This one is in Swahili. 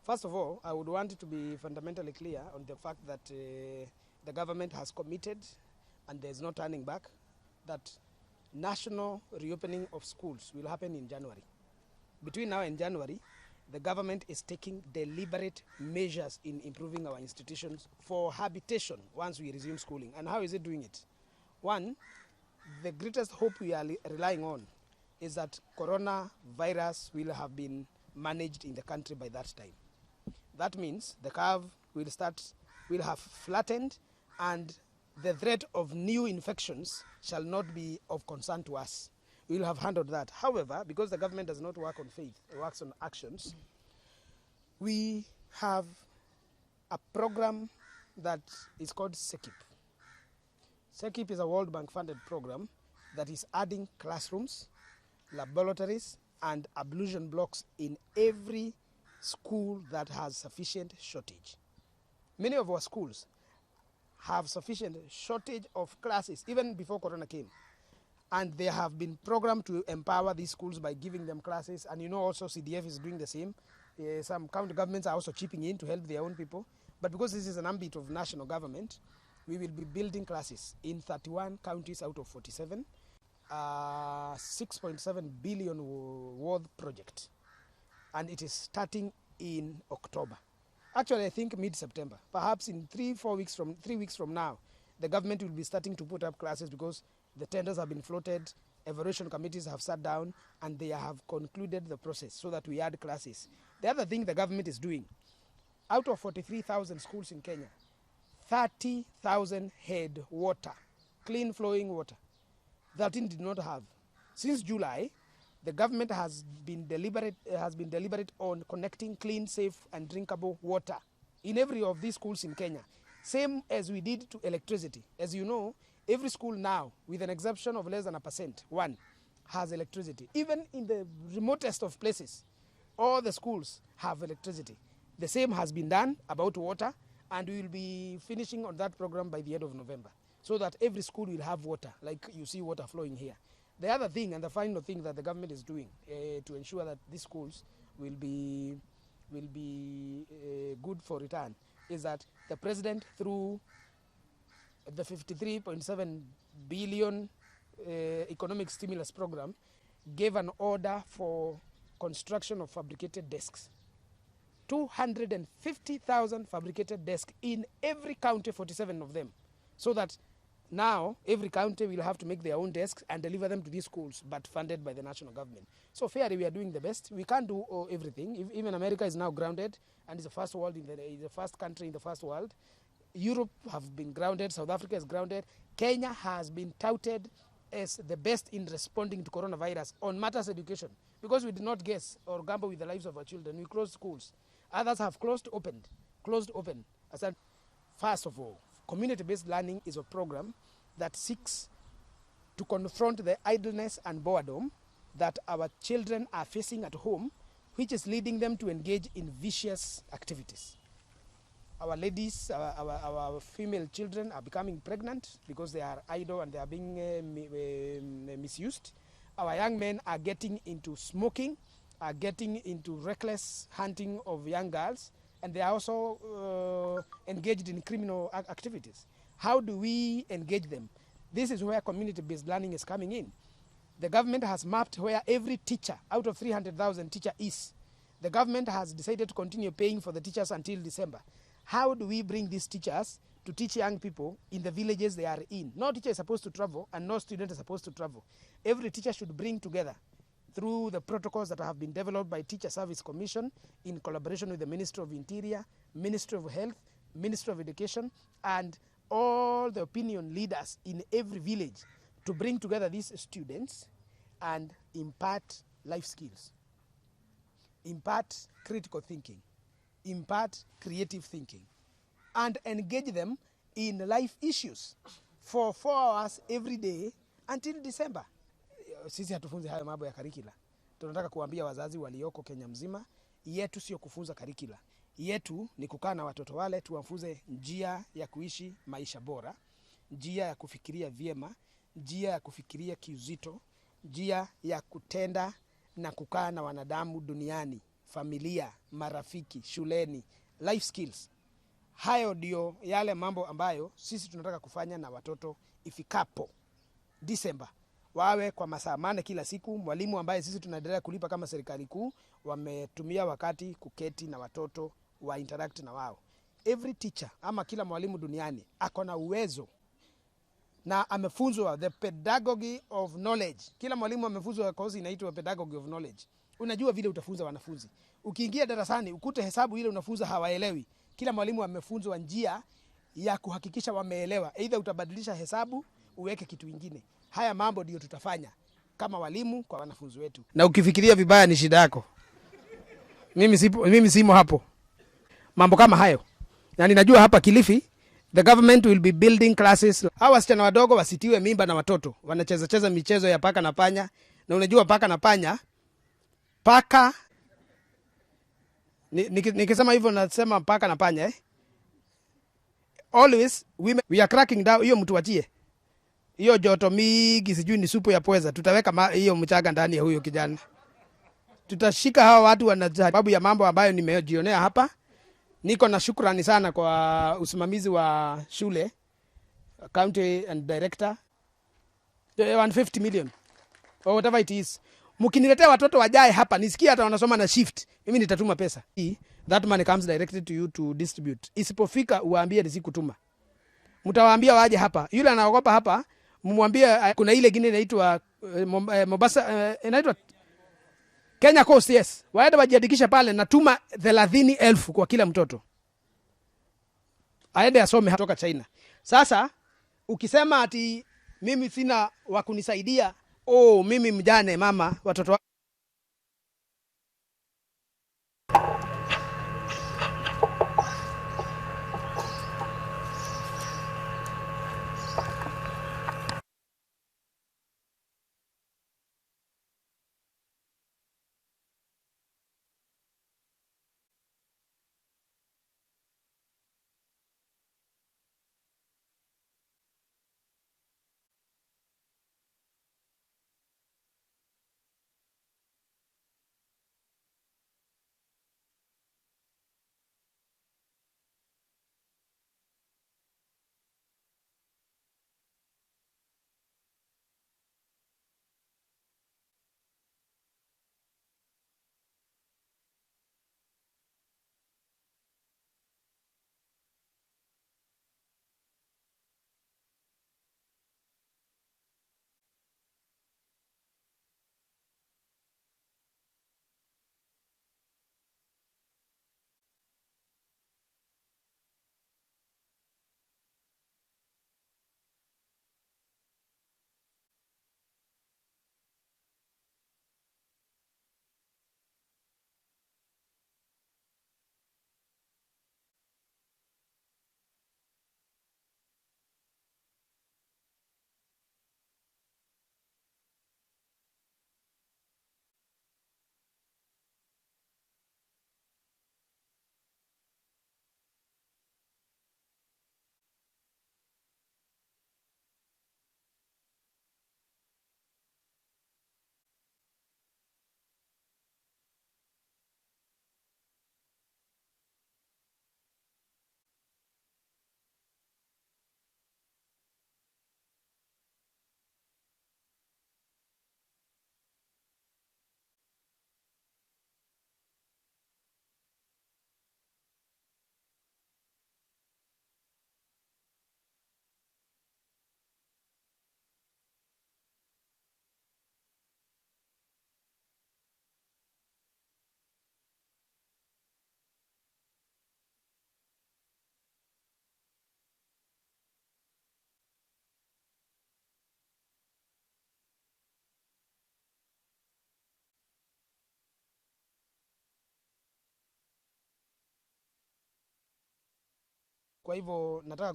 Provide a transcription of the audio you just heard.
First of all, I would want to be fundamentally clear on the fact that the government has committed, and there's no turning back, that national reopening of schools will happen in January. Between now and January, the government is taking deliberate measures in improving our institutions for habitation once we resume schooling. And how is it doing it? One, the greatest hope we are relying on is that coronavirus will have been managed in the country by that time. That means the curve will have flattened, and the threat of new infections shall not be of concern to us. We will have handled that. However, because the government does not work on faith, it works on actions, we have a program that is called SEKIP. SEKIP is a World Bank funded program that is adding classrooms, laboratories, and ablution blocks in every school that has sufficient shortage. Many of our schools have sufficient shortage of classes even before Corona came. And they have been programmed to empower these schools by giving them classes. And you know also CDF is doing the same. Some county governments are also chipping in to help their own people. But because this is an ambit of national government, we will be building classes in 31 counties out of 47. 6.7 billion worth project. And it is starting in October. Actually, I think mid-September. Perhaps in 3 weeks from now, the government will be starting to put up classes because the tenders have been floated, evaluation committees have sat down, and they have concluded the process so that we add classes. The other thing the government is doing, out of 43,000 schools in Kenya, 30,000 had water, clean flowing water. 13 did not have. Since July, the government has been deliberate on connecting clean, safe, and drinkable water in every of these schools in Kenya. Same as we did to electricity. As you know, every school now, with an exception of less than 1%, has electricity. Even in the remotest of places, all the schools have electricity. The same has been done about water, and we will be finishing on that program by the end of November, so that every school will have water, like you see water flowing here. The other thing, and the final thing that the government is doing to ensure that these schools will be good for return, is that the president, through the 53.7 billion economic stimulus program, gave an order for construction of fabricated desks. 250,000 fabricated desks in every county, 47 of them, so that now every county will have to make their own desks and deliver them to these schools, but funded by the national government. So fairly, we are doing the best. We can't do everything. Even America is now grounded and is the first country in the first world. Europe have been grounded. South Africa is grounded. Kenya has been touted as the best in responding to coronavirus on matters education, because we did not guess or gamble with the lives of our children. We closed schools. Others have closed open. I said, first of all, community-based learning is a program that seeks to confront the idleness and boredom that our children are facing at home, which is leading them to engage in vicious activities. Our ladies, our female children are becoming pregnant because they are idle and they are being misused. Our young men are getting into smoking, are getting into reckless hunting of young girls, and they are also engaged in criminal activities. How do we engage them? This is where community-based learning is coming in. The government has mapped where every teacher out of 300,000 teacher is. The government has decided to continue paying for the teachers until December. How do we bring these teachers to teach young people in the villages they are in? No teacher is supposed to travel, and no student is supposed to travel. Every teacher should bring together, through the protocols that have been developed by Teacher Service Commission in collaboration with the Ministry of Interior, Ministry of Health, Ministry of Education, and all the opinion leaders in every village, to bring together these students and impart life skills, impart critical thinking, impart creative thinking, and engage them in life issues for 4 hours every day until December. Sisi hatufunzi hayo mambo ya karikila. Tunataka kuambia wazazi walioko Kenya mzima, yetu sio kufunza karikila. Yetu ni kukaa na watoto wale, tuwafunze njia ya kuishi maisha bora, njia ya kufikiria vyema, njia ya kufikiria kiuzito, njia ya kutenda na kukaa na wanadamu duniani familia, marafiki, shuleni, life skills. Hayo ndio yale mambo ambayo sisi tunataka kufanya na watoto ifikapo Disemba. Wawe kwa masaa 8 kila siku. Mwalimu ambaye sisi tunaendelea kulipa kama serikali kuu wametumia wakati kuketi na watoto wa interact na wao. Every teacher ama kila mwalimu duniani ako na uwezo na amefunzwa the pedagogy of knowledge. Kila mwalimu amefunzwa kozi inaitwa pedagogy of knowledge. Unajua vile utafunza wanafunzi. Ukiingia darasani ukute hesabu ile unafunza hawaelewi. Kila mwalimu amefunzwa njia ya kuhakikisha wameelewa. Either utabadilisha hesabu uweke kitu kingine. Haya mambo ndio tutafanya kama walimu kwa wanafunzi wetu. Na ukifikiria vibaya ni shida yako. Mimi simo hapo. Mambo kama hayo. Na ninajua hapa Kilifi the government will be building classes. Hawa wasichana wadogo wasitiwe mimba na watoto. Wanacheza michezo ya paka na panya. Na unajua paka na panya, paka nikisema hivyo nasema paka na panya Always we are cracking down. Hiyo mtu wachie. Hiyo joto mingi sijui ni supu ya pweza. Tutaweka hiyo mchaga ndani ya huyo kijana. Tutashika hawa watu wana sababu ya mambo ambayo nimejionea hapa. Niko na shukrani sana kwa usimamizi wa shule, county and director. 150 million or whatever it is. Mkiniletea watoto wajae hapa nisikie hata wanasoma na shift, mimi nitatuma pesa. That money comes directly to you to distribute. Isipofika uwaambie nisikutuma. Mtawaambia waje hapa. Yule anaogopa hapa, mmwambie kuna ile ingine inaitwa Mombasa, inaitwa Kenya Coast, yes. Waende wajiandikisha pale, natuma 30,000 kwa kila mtoto. Aende asome kutoka China. Sasa ukisema ati mimi sina wa kunisaidia, mimi mjane mama watoto kwa hivyo nataka